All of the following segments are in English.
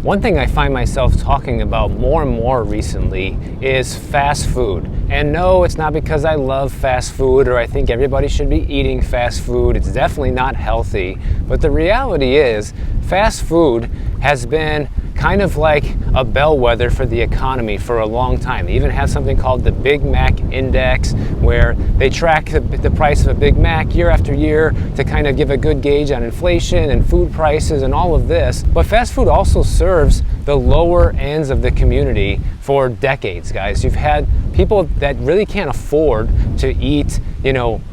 One thing I find myself talking about more and more recently is fast food. And no, it's not because I love fast food or I think everybody should be eating fast food. It's definitely not healthy. But the reality is, fast food has been kind of like a bellwether for the economy for a long time. They even have something called the Big Mac Index, where they track the price of a Big Mac year after year to kind of give a good gauge on inflation and food prices and all of this. But fast food also serves the lower ends of the community for decades, guys. You've had people that really can't afford to eat,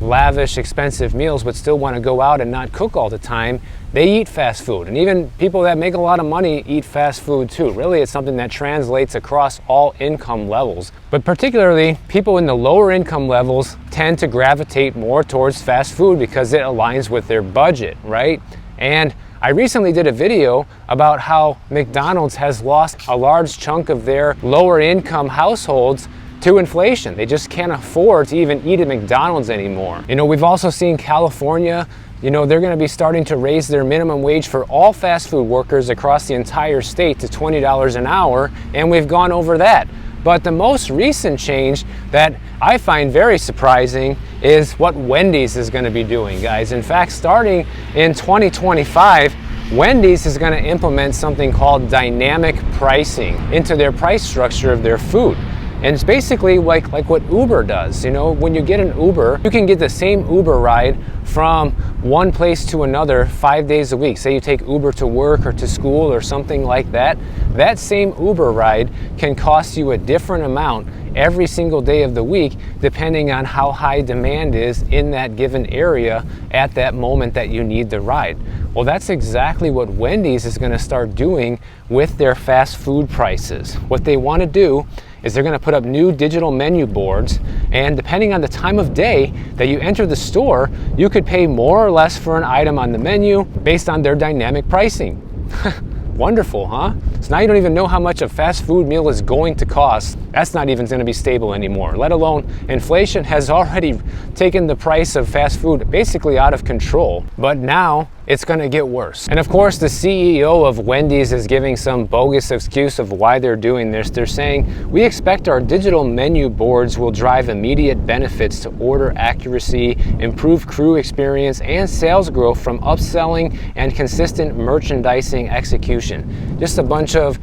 lavish, expensive meals, but still want to go out and not cook all the time. They eat fast food. And even people that make a lot of money eat fast food too. Really, it's something that translates across all income levels. But particularly, people in the lower income levels tend to gravitate more towards fast food because it aligns with their budget, right? And I recently did a video about how McDonald's has lost a large chunk of their lower income households to inflation. They just can't afford to even eat at McDonald's anymore. We've also seen California, they're going to be starting to raise their minimum wage for all fast food workers across the entire state to $20 an hour, and we've gone over that. But the most recent change that I find very surprising is what Wendy's is going to be doing, guys. In fact, starting in 2025, Wendy's is going to implement something called dynamic pricing into their price structure of their food. And it's basically like what Uber does. When you get an Uber, you can get the same Uber ride from one place to another 5 days a week. Say you take Uber to work or to school or something like that. That same Uber ride can cost you a different amount every single day of the week, depending on how high demand is in that given area at that moment that you need the ride. Well, that's exactly what Wendy's is going to start doing with their fast food prices. What they want to do is they're going to put up new digital menu boards, and depending on the time of day that you enter the store, you could pay more or less for an item on the menu based on their dynamic pricing. Wonderful, huh? So now you don't even know how much a fast food meal is going to cost. That's not even going to be stable anymore, let alone inflation has already taken the price of fast food basically out of control. But now it's going to get worse. And of course, the CEO of Wendy's is giving some bogus excuse of why they're doing this. They're saying, we expect our digital menu boards will drive immediate benefits to order accuracy, improve crew experience, and sales growth from upselling and consistent merchandising execution. Just a bunch of,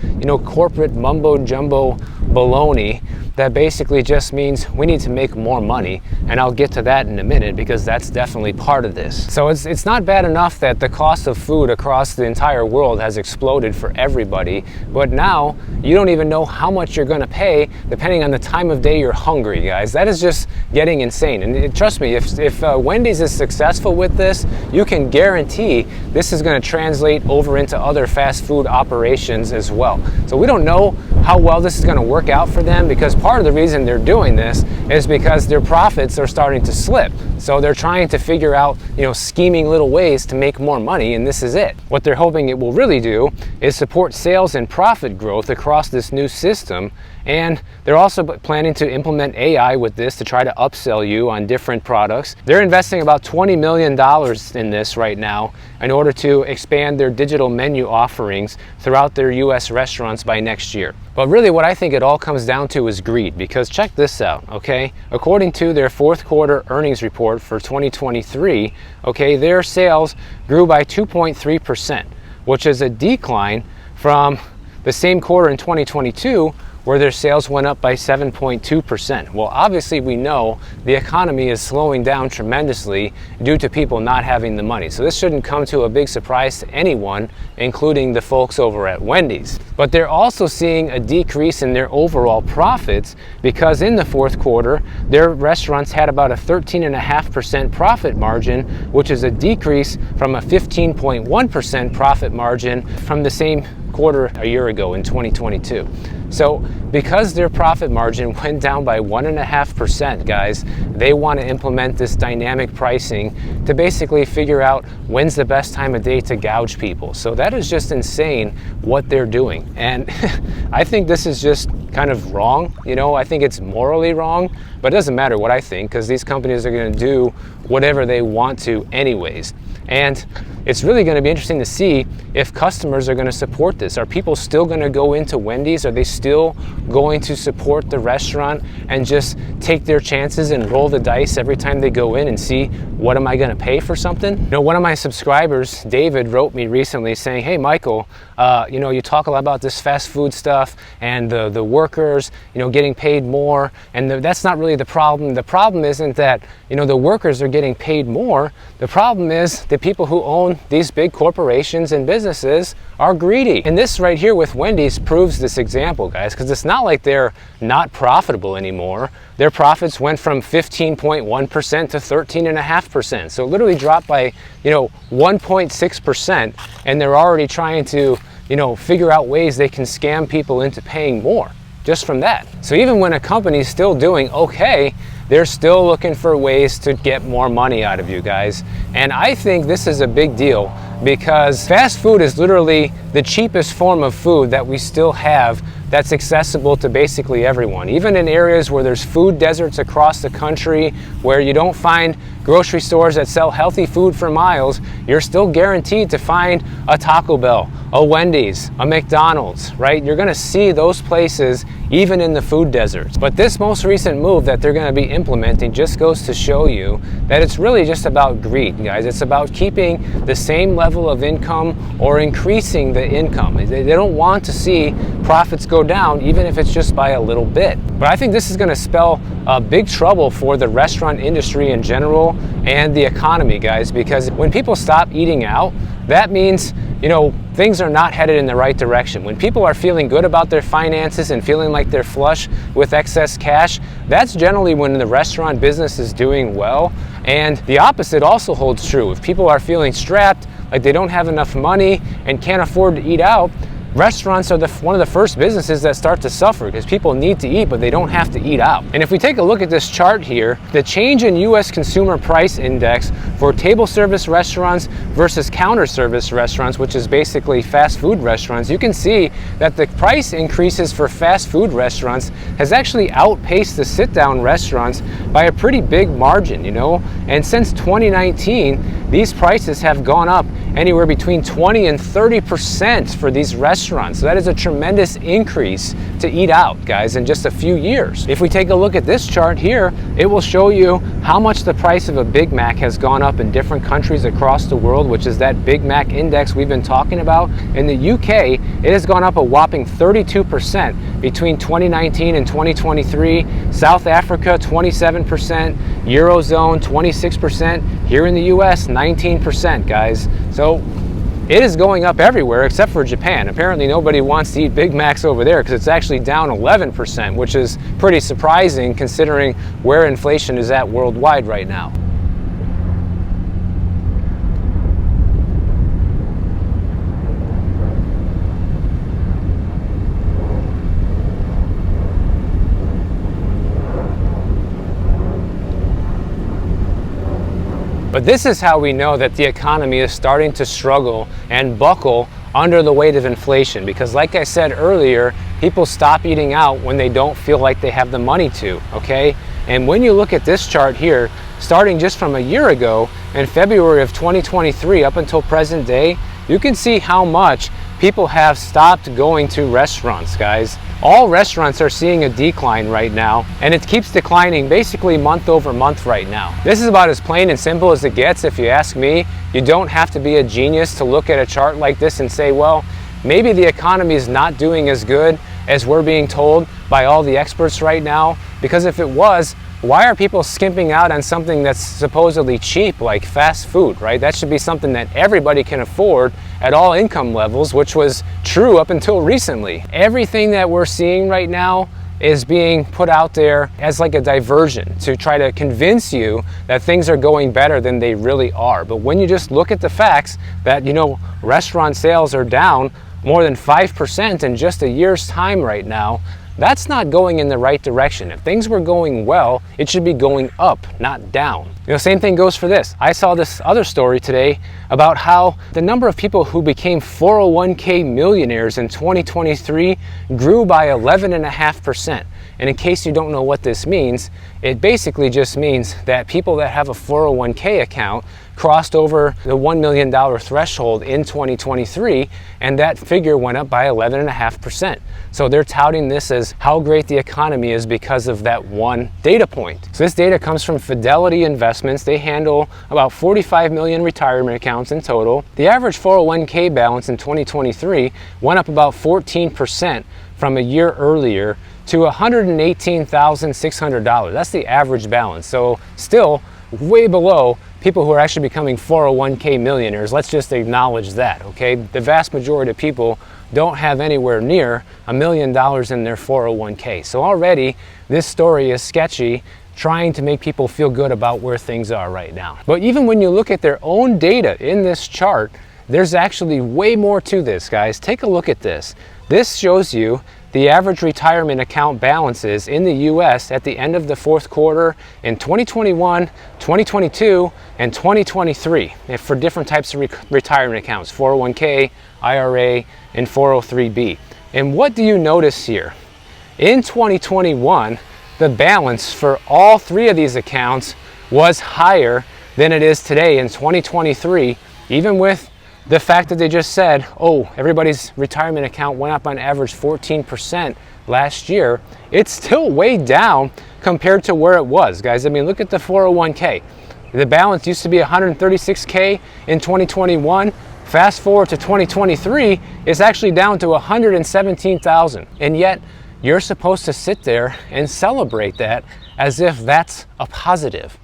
corporate mumbo jumbo baloney that basically just means we need to make more money, and I'll get to that in a minute because that's definitely part of this. So it's not bad enough that the cost of food across the entire world has exploded for everybody, but now you don't even know how much you're going to pay depending on the time of day you're hungry, guys. That is just getting insane. And trust me, if Wendy's is successful with this, you can guarantee this is going to translate over into other fast food operations as well. So we don't know how well this is going to work out for them, because part of the reason they're doing this is because their profits are starting to slip. So they're trying to figure out, scheming little ways to make more money, and this is it. What they're hoping it will really do is support sales and profit growth across this new system. And they're also planning to implement AI with this to try to upsell you on different products. They're investing about $20 million in this right now in order to expand their digital menu offerings throughout their US restaurants by next year. But really what I think it all comes down to is greed, because check this out, okay? According to their fourth quarter earnings report for 2023, okay, their sales grew by 2.3%, which is a decline from the same quarter in 2022, where their sales went up by 7.2%. Well, obviously we know the economy is slowing down tremendously due to people not having the money. So this shouldn't come to a big surprise to anyone, including the folks over at Wendy's. But they're also seeing a decrease in their overall profits, because in the fourth quarter, their restaurants had about a 13.5% profit margin, which is a decrease from a 15.1% profit margin from the same quarter a year ago in 2022. So because their profit margin went down by 1.5%, guys, they want to implement this dynamic pricing to basically figure out when's the best time of day to gouge people. So that is just insane what they're doing. And I think this is just kind of wrong. I think it's morally wrong, but it doesn't matter what I think, because these companies are going to do whatever they want to anyways. And it's really going to be interesting to see if customers are going to support this. Are people still going to go into Wendy's? Are they still going to support the restaurant and just take their chances and roll the dice every time they go in and see, what am I going to pay for something? You know, one of my subscribers, David, wrote me recently saying, hey, Michael, you know, you talk a lot about this fast food stuff and the workers, you know, getting paid more. And that's not really the problem. The problem isn't that, you know, the workers are getting paid more. The problem is the people who own these big corporations and businesses are greedy. And this right here with Wendy's proves this example, guys, because it's not like they're not profitable anymore. Their profits went from 15.1% to 13.5%. So it literally dropped by, you know, 1.6%, and they're already trying to, you know, figure out ways they can scam people into paying more just from that. So even when a company's still doing okay, they're still looking for ways to get more money out of you guys. And I think this is a big deal because fast food is literally the cheapest form of food that we still have that's accessible to basically everyone. Even in areas where there's food deserts across the country, where you don't find grocery stores that sell healthy food for miles, you're still guaranteed to find a Taco Bell, a Wendy's, a McDonald's, right? You're gonna see those places even in the food deserts. But this most recent move that they're gonna be implementing just goes to show you that it's really just about greed, guys. It's about keeping the same level of income or increasing the income. They don't want to see profits go down, even if it's just by a little bit. But I think this is gonna spell big trouble for the restaurant industry in general and the economy, guys, because when people stop eating out, that means, you know, things are not headed in the right direction. When people are feeling good about their finances and feeling like they're flush with excess cash, that's generally when the restaurant business is doing well. And the opposite also holds true. If people are feeling strapped, like they don't have enough money and can't afford to eat out, restaurants are one of the first businesses that start to suffer because people need to eat, but they don't have to eat out. And if we take a look at this chart here, the change in U.S. Consumer Price Index for table service restaurants versus counter service restaurants, which is basically fast food restaurants, you can see that the price increases for fast food restaurants has actually outpaced the sit-down restaurants by a pretty big margin, you know? And since 2019, these prices have gone up anywhere between 20 and 30% for these restaurants. So that is a tremendous increase to eat out, guys, in just a few years. If we take a look at this chart here, it will show you how much the price of a Big Mac has gone up in different countries across the world, which is that Big Mac index we've been talking about. In the UK, it has gone up a whopping 32% between 2019 and 2023. South Africa, 27%. Eurozone, 26%. Here in the US, 19%, guys. So it is going up everywhere except for Japan. Apparently nobody wants to eat Big Macs over there because it's actually down 11%, which is pretty surprising considering where inflation is at worldwide right now. But this is how we know that the economy is starting to struggle and buckle under the weight of inflation. Because like I said earlier, people stop eating out when they don't feel like they have the money to, okay? And when you look at this chart here, starting just from a year ago, in February of 2023 up until present day, you can see how much people have stopped going to restaurants, guys. All restaurants are seeing a decline right now, and it keeps declining basically month over month right now. This is about as plain and simple as it gets, if you ask me. You don't have to be a genius to look at a chart like this and say, well, maybe the economy is not doing as good as we're being told by all the experts right now, because if it was, why are people skimping out on something that's supposedly cheap like fast food, right? That should be something that everybody can afford at all income levels, which was true up until recently. Everything that we're seeing right now is being put out there as like a diversion to try to convince you that things are going better than they really are. But when you just look at the facts that, you know, restaurant sales are down more than 5% in just a year's time right now, that's not going in the right direction. If things were going well, it should be going up, not down. You know, same thing goes for this. I saw this other story today about how the number of people who became 401k millionaires in 2023 grew by 11.5%. And in case you don't know what this means, it basically just means that people that have a 401k account crossed over the $1 million threshold in 2023, and that figure went up by 11.5%. So they're touting this as how great the economy is because of that one data point. So this data comes from Fidelity Investments. They handle about 45 million retirement accounts in total. The average 401k balance in 2023 went up about 14% from a year earlier to $118,600. That's the average balance. So still way below people who are actually becoming 401k millionaires. Let's just acknowledge that, okay? The vast majority of people don't have anywhere near $1 million in their 401k. So already this story is sketchy, trying to make people feel good about where things are right now. But even when you look at their own data in this chart, there's actually way more to this, guys. Take a look at this. This shows you the average retirement account balances in the US at the end of the fourth quarter in 2021, 2022, and 2023 for different types of retirement accounts, 401k, IRA, and 403b. And what do you notice here? In 2021, the balance for all three of these accounts was higher than it is today in 2023, even with the fact that they just said, oh, everybody's retirement account went up on average 14% last year. It's still way down compared to where it was, guys. I mean, look at the 401k. The balance used to be 136k in 2021. Fast forward to 2023, it's actually down to 117,000. And yet, you're supposed to sit there and celebrate that as if that's a positive.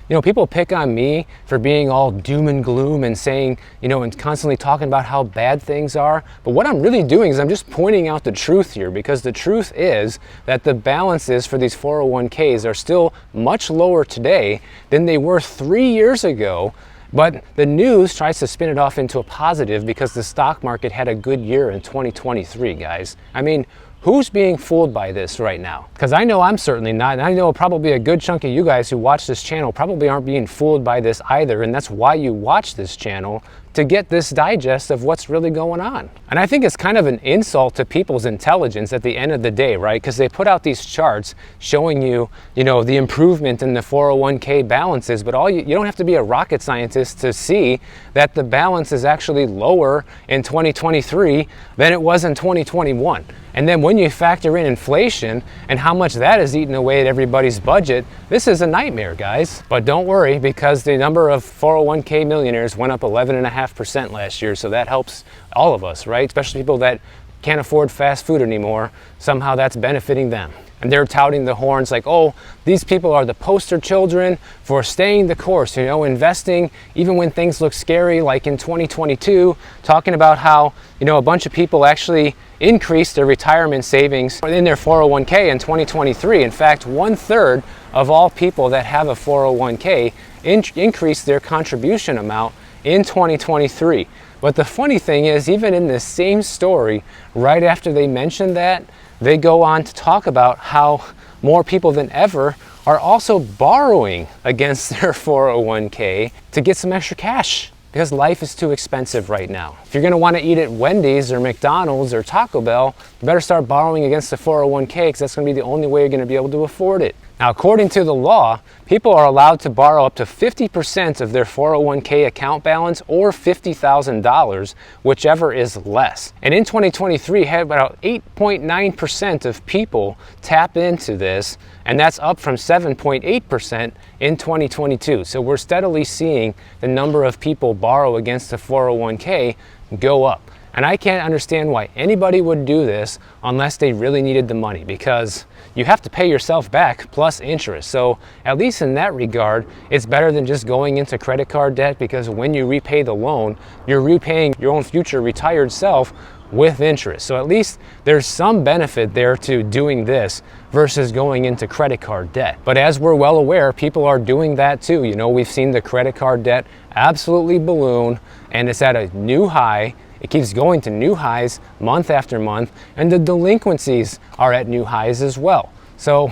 You know, people pick on me for being all doom and gloom and saying, you know, and constantly talking about how bad things are. But what I'm really doing is I'm just pointing out the truth here, because the truth is that the balances for these 401ks are still much lower today than they were 3 years ago. But the news tries to spin it off into a positive because the stock market had a good year in 2023, guys. I mean, who's being fooled by this right now? Because I know I'm certainly not, and I know probably a good chunk of you guys who watch this channel probably aren't being fooled by this either, and that's why you watch this channel, to get this digest of what's really going on. And I think it's kind of an insult to people's intelligence at the end of the day, right? Because they put out these charts showing you, you know, the improvement in the 401k balances, but you don't have to be a rocket scientist to see that the balance is actually lower in 2023 than it was in 2021. And then when you factor in inflation and how much that is eating away at everybody's budget, this is a nightmare, guys. But don't worry, because the number of 401k millionaires went up 11.5% last year, so that helps all of us, right? Especially people that can't afford fast food anymore. Somehow that's benefiting them. And they're touting the horns like, oh, these people are the poster children for staying the course, you know, investing even when things look scary, like in 2022, talking about how, you know, a bunch of people actually increased their retirement savings in their 401k in 2023. In fact, 1/3 of all people that have a 401k increased their contribution amount in 2023. But the funny thing is, even in the same story, right after they mentioned that, they go on to talk about how more people than ever are also borrowing against their 401k to get some extra cash, because life is too expensive right now. If you're going to want to eat at Wendy's or McDonald's or Taco Bell, you better start borrowing against the 401k, because that's going to be the only way you're going to be able to afford it. Now, according to the law, people are allowed to borrow up to 50% of their 401k account balance, or $50,000, whichever is less. And in 2023, had about 8.9% of people tap into this, and that's up from 7.8% in 2022. So we're steadily seeing the number of people borrow against the 401k go up. And I can't understand why anybody would do this unless they really needed the money, because you have to pay yourself back plus interest. So at least in that regard, it's better than just going into credit card debt, because when you repay the loan, you're repaying your own future retired self with interest. So at least there's some benefit there to doing this versus going into credit card debt. But as we're well aware, people are doing that too. You know, we've seen the credit card debt absolutely balloon, and it's at a new high. It keeps going to new highs month after month, and the delinquencies are at new highs as well. So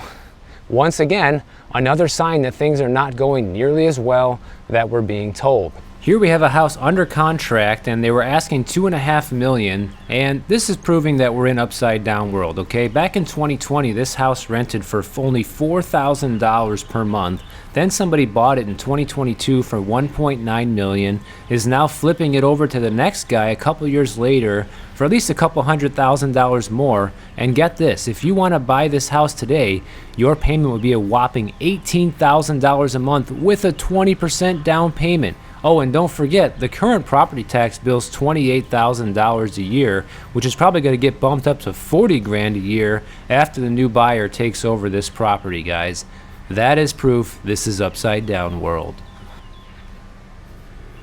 once again, another sign that things are not going nearly as well that we're being told. Here we have a house under contract and they were asking $2.5 million, and this is proving that we're in upside down world, okay? Back in 2020, this house rented for only $4,000 per month. Then somebody bought it in 2022 for $1.9 million, is now flipping it over to the next guy a couple years later for at least a couple $100,000 more. And get this, if you want to buy this house today, your payment would be a whopping $18,000 a month with a 20% down payment. Oh, and don't forget, the current property tax bill's $28,000 a year, which is probably going to get bumped up to $40 grand a year after the new buyer takes over this property, guys. That is proof this is upside down world.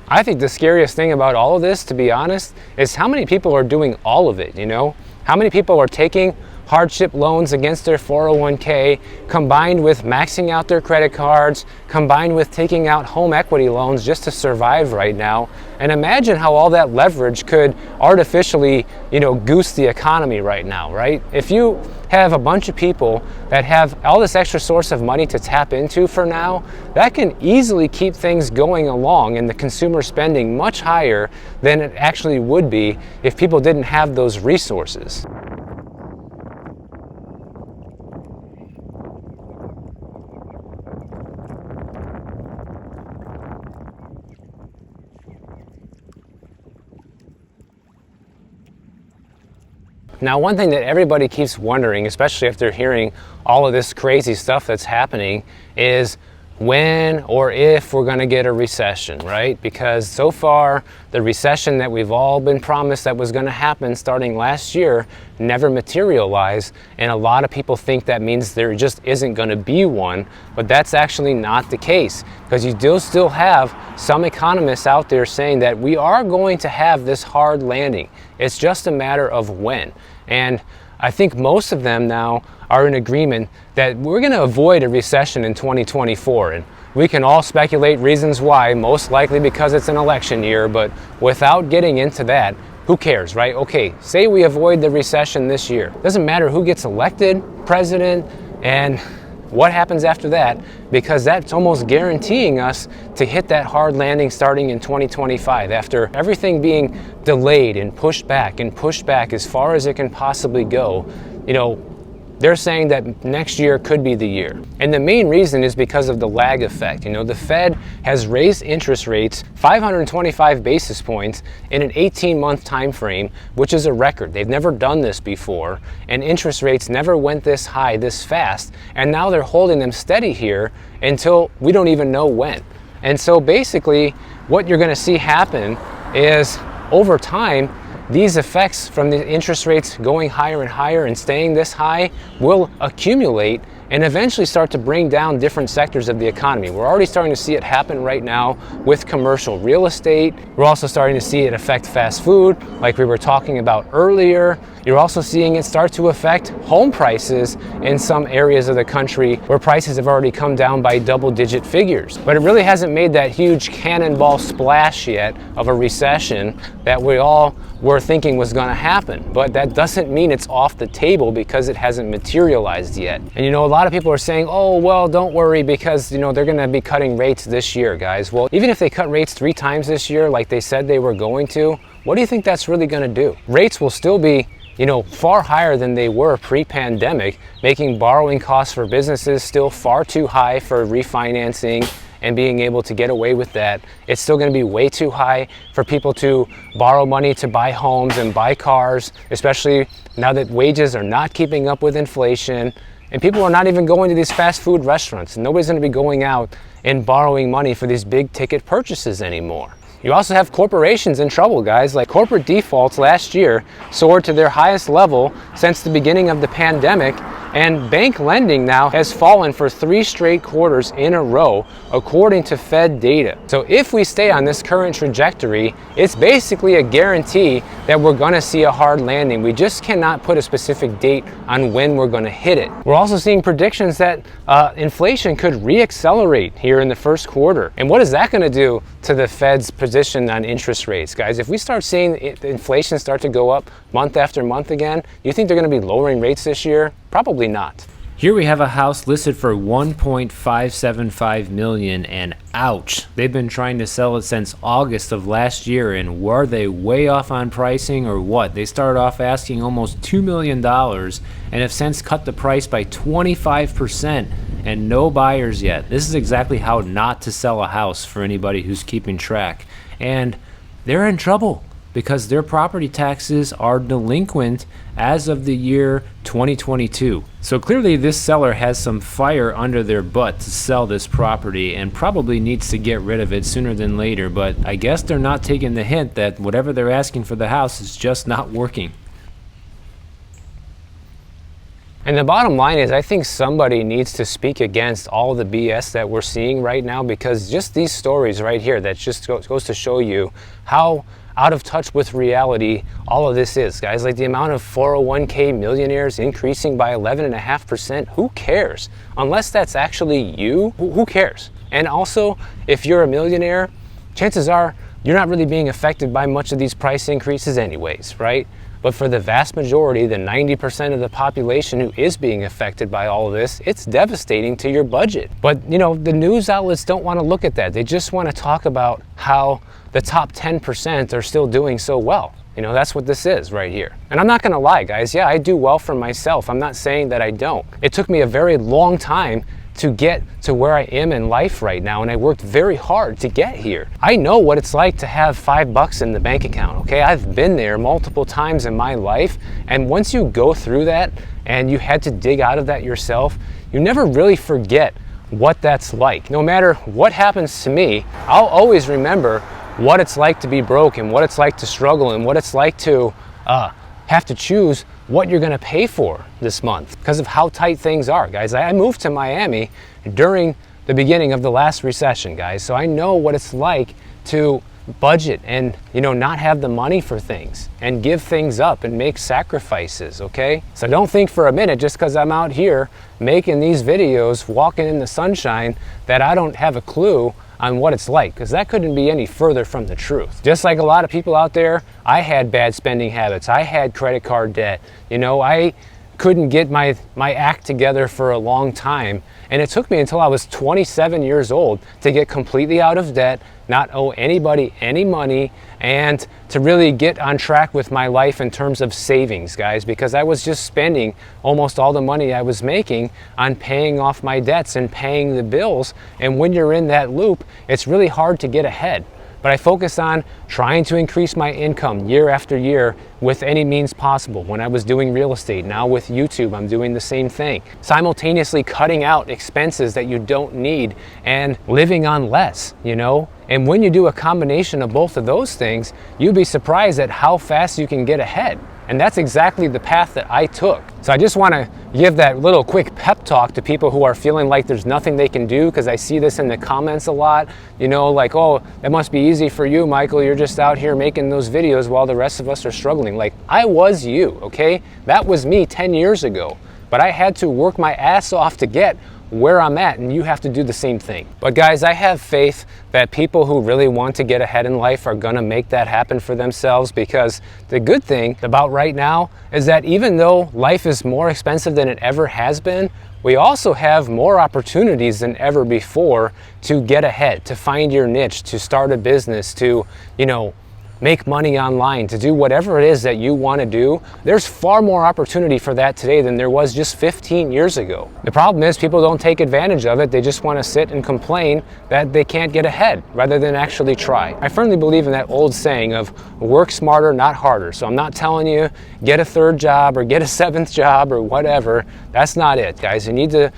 I think the scariest thing about all of this, to be honest, is how many people are doing all of it, you know? How many people are taking hardship loans against their 401k, combined with maxing out their credit cards, combined with taking out home equity loans just to survive right now. And imagine how all that leverage could artificially, goose the economy right now, right? If you have a bunch of people that have all this extra source of money to tap into for now, that can easily keep things going along and the consumer spending much higher than it actually would be if people didn't have those resources. Now, one thing that everybody keeps wondering, especially if they're hearing all of this crazy stuff that's happening, is when or if we're going to get a recession, right? Because so far, the recession that we've all been promised that was going to happen starting last year never materialized, and a lot of people think that means there just isn't going to be one, but that's actually not the case, because you do still have some economists out there saying that we are going to have this hard landing. It's just a matter of when. And I think most of them now are in agreement that we're going to avoid a recession in 2024. And we can all speculate reasons why, most likely because it's an election year, but without getting into that, who cares, right? Okay, say we avoid the recession this year. Doesn't matter who gets elected president and what happens after that, because that's almost guaranteeing us to hit that hard landing starting in 2025 after everything being delayed and pushed back as far as it can possibly go. They're saying that next year could be the year. And the main reason is because of the lag effect. The Fed has raised interest rates 525 basis points in an 18-month time frame, which is a record. They've never done this before, and interest rates never went this high this fast, and now they're holding them steady here until we don't even know when. And so basically what you're going to see happen is over time, these effects from the interest rates going higher and higher and staying this high will accumulate and eventually start to bring down different sectors of the economy. We're already starting to see it happen right now with commercial real estate. We're also starting to see it affect fast food, like we were talking about earlier. You're also seeing it start to affect home prices in some areas of the country where prices have already come down by double-digit figures. But it really hasn't made that huge cannonball splash yet of a recession that we all were thinking was going to happen. But that doesn't mean it's off the table because it hasn't materialized yet. And a lot of people are saying, oh, well, don't worry because, they're going to be cutting rates this year, guys. Well, even if they cut rates 3 times this year, like they said they were going to, what do you think that's really going to do? Rates will still be far higher than they were pre-pandemic, making borrowing costs for businesses still far too high for refinancing and being able to get away with that. It's still going to be way too high for people to borrow money to buy homes and buy cars, especially now that wages are not keeping up with inflation. And people are not even going to these fast food restaurants. Nobody's going to be going out and borrowing money for these big ticket purchases anymore. You also have corporations in trouble, guys. Like corporate defaults last year soared to their highest level since the beginning of the pandemic, and bank lending now has fallen for 3 straight quarters in a row, according to Fed data. So if we stay on this current trajectory, it's basically a guarantee that we're going to see a hard landing. We just cannot put a specific date on when we're going to hit it. We're also seeing predictions that inflation could reaccelerate here in the first quarter. And what is that going to do to the Fed's position on interest rates, guys? If we start seeing inflation start to go up month after month again, do you think they're going to be lowering rates this year? Probably not. Here we have a house listed for $1.575 million, and ouch, they've been trying to sell it since August of last year, and were they way off on pricing or what? They started off asking almost $2 million and have since cut the price by 25% and no buyers yet. This is exactly how not to sell a house for anybody who's keeping track. And they're in trouble because their property taxes are delinquent as of the year 2022. So clearly this seller has some fire under their butt to sell this property and probably needs to get rid of it sooner than later, but I guess they're not taking the hint that whatever they're asking for the house is just not working. And the bottom line is, I think somebody needs to speak against all the BS that we're seeing right now, because just these stories right here, that just goes to show you how out of touch with reality all of this is, guys. Like the amount of 401k millionaires increasing by 11.5%, who cares? Unless that's actually you, who cares? And also, if you're a millionaire, chances are you're not really being affected by much of these price increases anyways, right? But for the vast majority, the 90% of the population who is being affected by all of this, it's devastating to your budget. But you know, the news outlets don't want to look at that. They just want to talk about how the top 10% are still doing so well. You know, that's what this is right here. And I'm not gonna lie, guys, yeah, I do well for myself. I'm not saying that I don't. It took me a very long time to get to where I am in life right now, and I worked very hard to get here. I know what it's like to have $5 in the bank account, okay? I've been there multiple times in my life, and once you go through that and you had to dig out of that yourself, you never really forget what that's like. No matter what happens to me, I'll always remember what it's like to be broke and what it's like to struggle and what it's like to have to choose what you're gonna pay for this month because of how tight things are, guys. I moved to Miami during the beginning of the last recession, guys, so I know what it's like to budget and, you know, not have the money for things and give things up and make sacrifices, okay? So don't think for a minute just because I'm out here making these videos, walking in the sunshine, that I don't have a clue on what it's like, because that couldn't be any further from the truth. Just like a lot of people out there, I had bad spending habits. I had credit card debt. You know, I couldn't get my act together for a long time. And it took me until I was 27 years old to get completely out of debt, not owe anybody any money, and to really get on track with my life in terms of savings, guys, because I was just spending almost all the money I was making on paying off my debts and paying the bills. And when you're in that loop, it's really hard to get ahead. But I focused on trying to increase my income year after year with any means possible. When I was doing real estate, now with YouTube, I'm doing the same thing. Simultaneously cutting out expenses that you don't need and living on less, you know? And when you do a combination of both of those things, you'd be surprised at how fast you can get ahead. And that's exactly the path that I took. So I just want to give that little quick pep talk to people who are feeling like there's nothing they can do, because I see this in the comments a lot, you know, like, oh, that must be easy for you, Michael. You're just out here making those videos while the rest of us are struggling. Like, I was you, okay? That was me 10 years ago. But I had to work my ass off to get where I'm at, and you have to do the same thing. But guys, I have faith that people who really want to get ahead in life are gonna make that happen for themselves, because the good thing about right now is that even though life is more expensive than it ever has been, we also have more opportunities than ever before to get ahead, to find your niche, to start a business, to, you know, make money online, to do whatever it is that you want to do. There's far more opportunity for that today than there was just 15 years ago. The problem is people don't take advantage of it. They just want to sit and complain that they can't get ahead rather than actually try. I firmly believe in that old saying of work smarter, not harder. So I'm not telling you get a third job or get a seventh job or whatever. That's not it, guys. You need to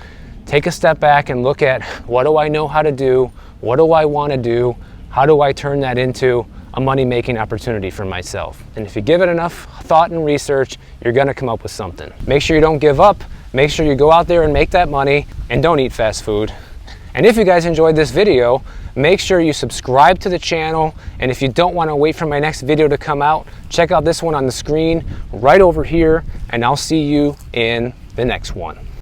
take a step back and look at, what do I know how to do? What do I want to do? How do I turn that into a money-making opportunity for myself? And if you give it enough thought and research, you're gonna come up with something. Make sure you don't give up. Make sure you go out there and make that money, and don't eat fast food. And if you guys enjoyed this video, make sure you subscribe to the channel. And if you don't want to wait for my next video to come out, check out this one on the screen right over here, and I'll see you in the next one.